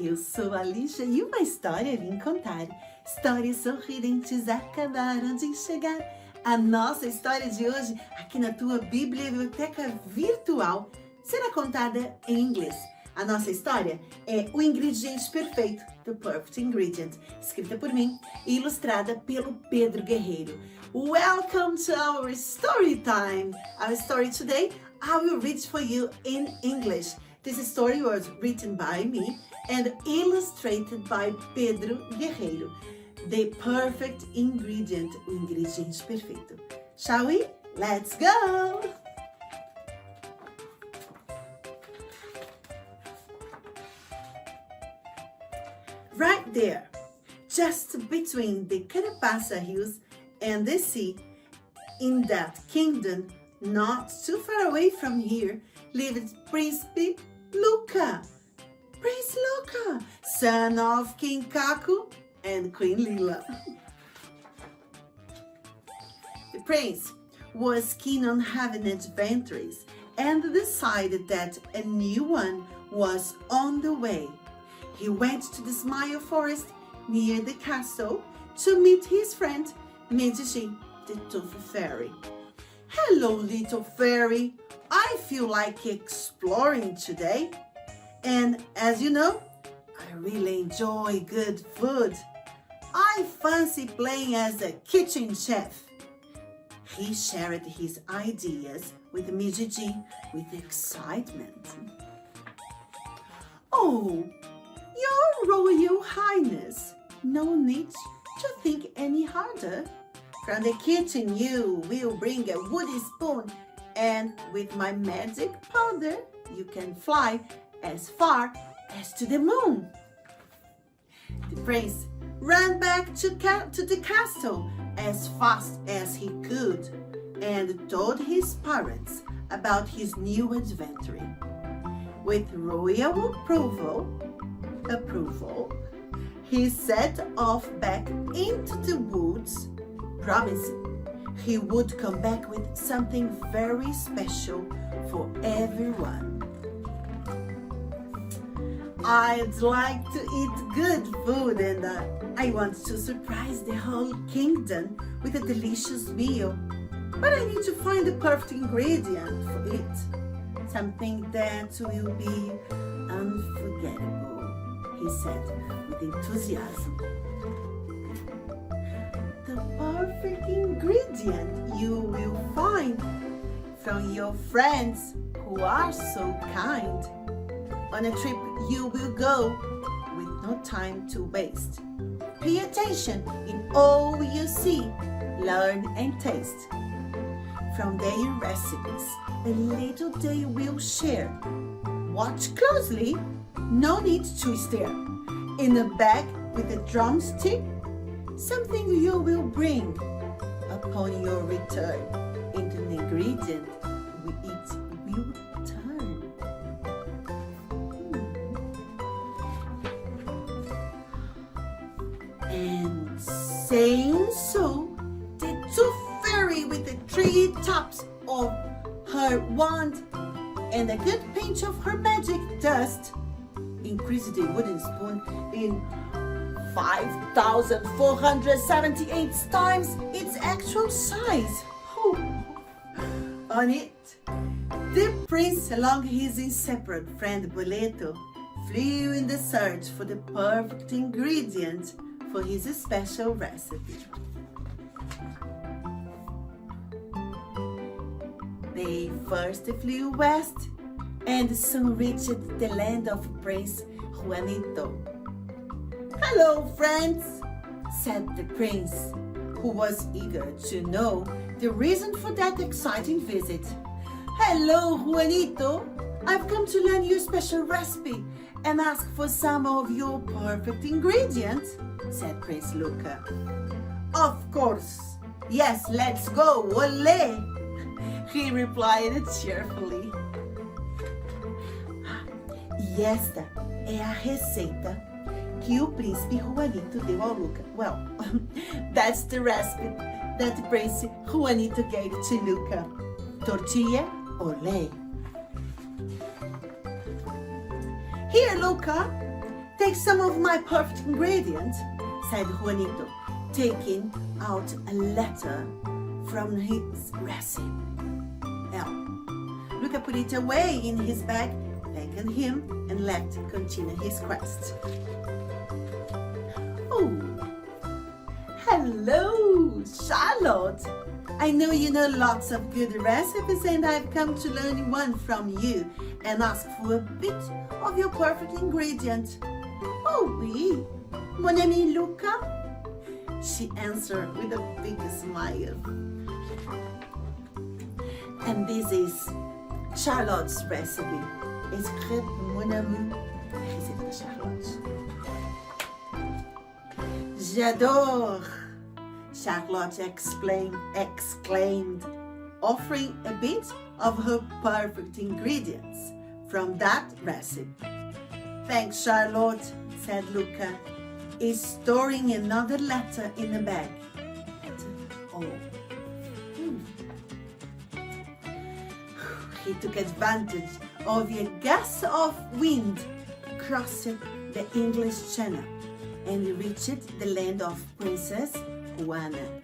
Eu sou a Ligia e uma história vim contar. Histórias sorridentes acabaram de chegar. A nossa história de hoje, aqui na tua biblioteca virtual, será contada em inglês. A nossa história é O Ingrediente Perfeito, The Perfect Ingredient, escrita por mim e ilustrada pelo Pedro Guerreiro. Welcome to our story time. Our story today, I will read for you in English. This story was written by me and illustrated by Pedro Guerreiro. The Perfect Ingredient, o ingrediente perfeito. Shall we? Let's go! Right there, just between the Carapassa Hills and the sea, in that kingdom, not too far away from here, lived Prince Lucca. Prince Lucca, son of King Kaku and Queen Lila. The prince was keen on having adventures and decided that a new one was on the way. He went to the Smile Forest near the castle to meet his friend Gigi, the Tooth Fairy. Hello, little fairy. I feel like exploring today. And as you know, I really enjoy good food. I fancy playing as a kitchen chef. He shared his ideas with Gigi with excitement. Oh, Your Royal Highness, no need to think any harder. From the kitchen you will bring a wooden spoon, and with my magic powder you can fly as far as to the moon. The prince ran back to the castle as fast as he could and told his parents about his new adventure. With royal approval, he set off back into the woods, promising he would come back with something very special for everyone. I'd like to eat good food and I want to surprise the whole kingdom with a delicious meal. But I need to find the perfect ingredient for it. Something that will be unforgettable, he said with enthusiasm. The perfect ingredient you will find from your friends who are so kind. On a trip you will go with no time to waste. Pay attention in all you see, learn and taste. From their recipes, a little they will share. Watch closely, no need to stare. In a bag with a drumstick, something you will bring upon your return. Into an ingredient we eat will turn. And saying so, the Tooth Fairy with the 3 tops of her wand and a good pinch of her magic dust increased the wooden spoon in 5,478 times its actual size. On it, the prince, along his inseparable friend Boleto, flew in the search for the perfect ingredient for his special recipe. They first flew west and soon reached the land of Prince Juanito. Hello, friends, said the prince, who was eager to know the reason for that exciting visit. Hello, Juanito. I've come to learn your special recipe and ask for some of your perfect ingredients, said Prince Lucca. Of course. Yes, let's go. Olé! He replied cheerfully. E esta é a receita que o príncipe Juanito deu ao Lucca. Well, that's the recipe that Prince Juanito gave to Lucca. Tortilla, olé. Here, Lucca, Take some of my perfect ingredients, said Juanito, taking out a letter from his recipe. Lucca put it away in his bag, thanked him, and left to continue his quest. Oh, hello, Charlotte. I know you know lots of good recipes, and I've come to learn one from you and ask for a bit of your perfect ingredient. Oh, oui, mon ami Lucca, she answered with a big smile. And this is Charlotte's recipe. Escrite mon ami, recette de Charlotte. J'adore, Charlotte exclaimed, offering a bit of her perfect ingredients from that recipe. Thanks, Charlotte, said Lucca, storing another letter in the bag. He took advantage of a gust of wind crossing the English Channel and reached the land of Princess Juana.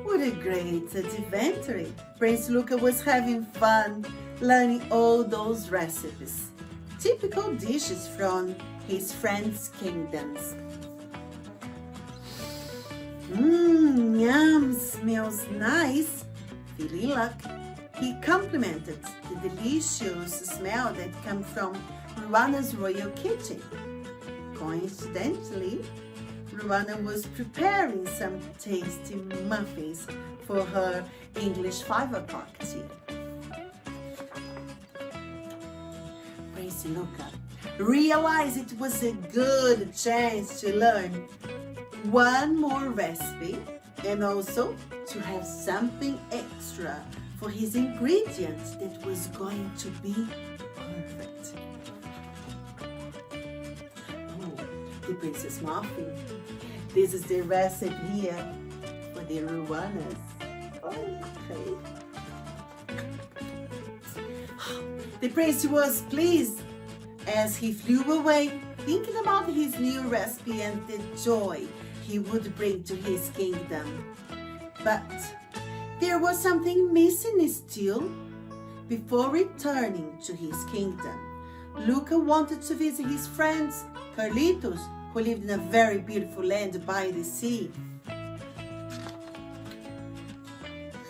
What a great adventure! Prince Lucca was having fun learning all those recipes, typical dishes from his friends' kingdoms. Yum, smells nice. Feeling luck, he complimented the delicious smell that came from Ruana's royal kitchen. Coincidentally, Ruana was preparing some tasty muffins for her English 5 o'clock tea. Prince Lucca realized it was a good chance to learn one more recipe and also to have something extra for his ingredient that was going to be perfect. Oh, the princess muffin. This is the recipe here for the Ruanas. Okay. The prince was pleased as he flew away, thinking about his new recipe and the joy he would bring to his kingdom. But there was something missing still. Before returning to his kingdom, Lucca wanted to visit his friends Carlitos, who lived in a very beautiful land by the sea.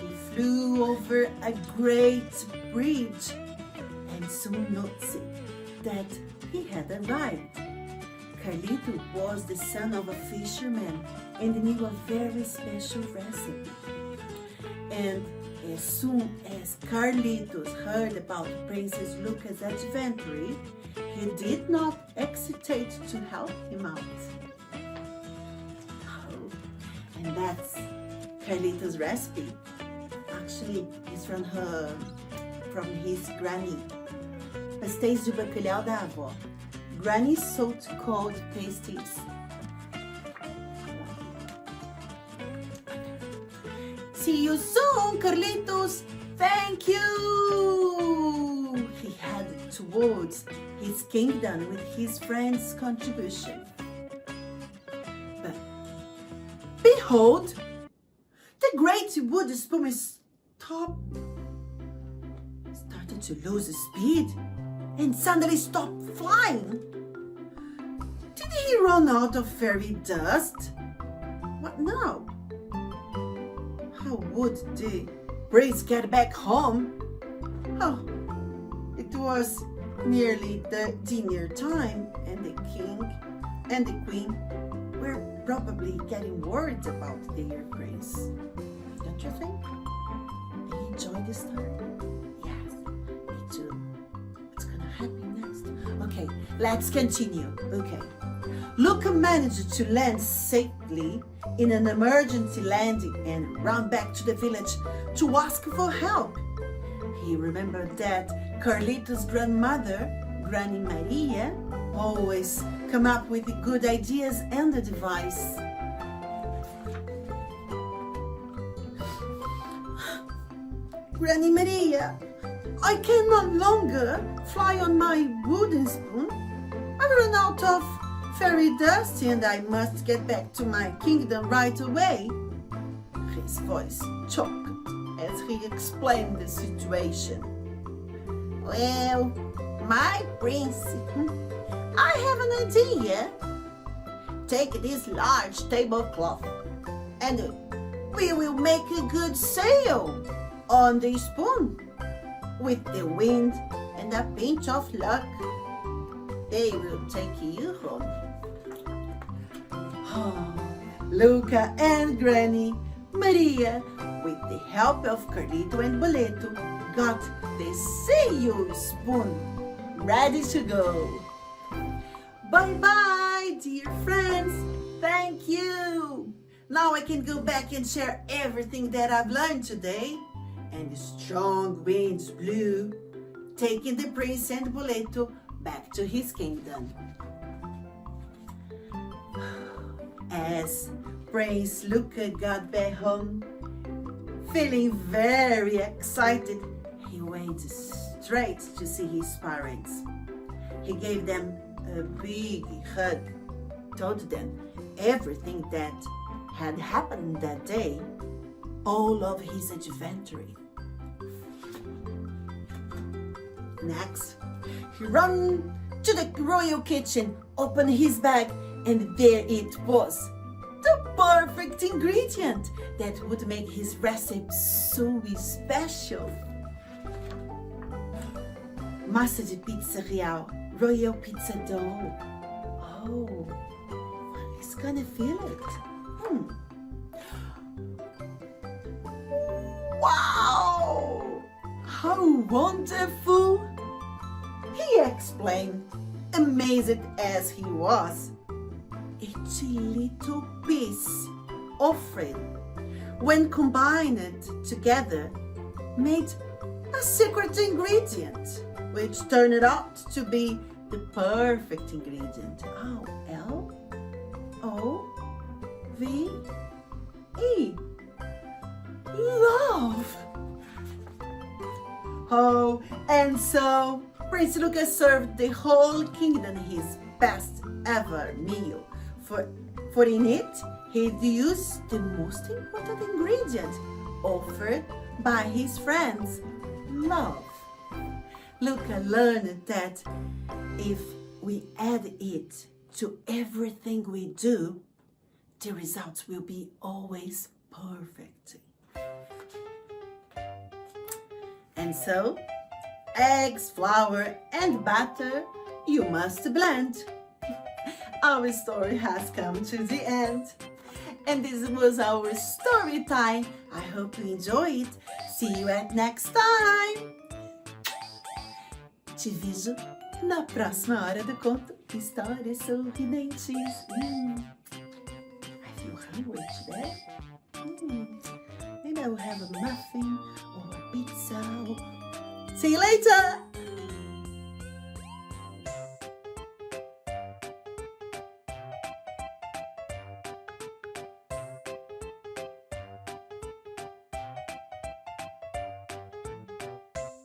He flew over a great bridge and soon noticed that he had arrived. Carlito was the son of a fisherman and knew a very special recipe. And as soon as Carlitos heard about Princess Lucca's adventure, he did not hesitate to help him out. Oh, and that's Carlitos' recipe. Actually, it's from his granny. Pastéis de bacalhau da avó. Granny salt-cold pasties. See you soon, Carlitos. Thank you. He headed towards his kingdom with his friend's contribution. But behold, the great wood spoon started to lose speed and suddenly stopped flying. Did he run out of fairy dust? What now? How would the prince get back home? Oh, it was nearly the dinner time, and the king and the queen were probably getting worried about their prince. Don't you think? They enjoyed this time? Yes, me too. What's gonna happen next? Okay, let's continue. Okay. Lucca managed to land safely in an emergency landing and ran back to the village to ask for help. He remembered that Carlitos' grandmother, Granny Maria, always come up with good ideas and advice. Granny Maria, I can no longer fly on my wooden spoon. I ran out out of fairy dust and I must get back to my kingdom right away. His voice choked as he explained the situation. Well, my prince, I have an idea. Take this large tablecloth and we will make a good sail on the spoon. With the wind and a pinch of luck, they will take you home. Oh, Lucca and Granny Maria, with the help of Carlito and Boleto, got the sail spoon ready to go. Bye-bye, dear friends. Thank you. Now I can go back and share everything that I've learned today. And the strong winds blew, taking the prince and Boleto back to his kingdom. As Prince Lucca got back home, feeling very excited, he went straight to see his parents. He gave them a big hug, told them everything that had happened that day, all of his adventuring. Next, he ran to the royal kitchen, opened his bag, and there it was, the perfect ingredient that would make his recipe so special. Massa de pizza real, royal pizza dough. Oh, he's gonna feel it. Wow! How wonderful! He explained, amazed as he was. Each little piece offered, when combined together, made a secret ingredient, which turned out to be the perfect ingredient. Oh, L-O-V-E. Love! Oh, and so Prince Lucca served the whole kingdom his best ever meal. For in it, he used the most important ingredient offered by his friends, love. Lucca learned that if we add it to everything we do, the results will be always perfect. And so, eggs, flour, and butter you must blend. Our story has come to the end. And this was our story time. I hope you enjoy it. See you at next time. Te vejo na próxima hora do conto Histórias Sorridentes. I feel hungry today. Maybe I will have a muffin or a pizza. See you later.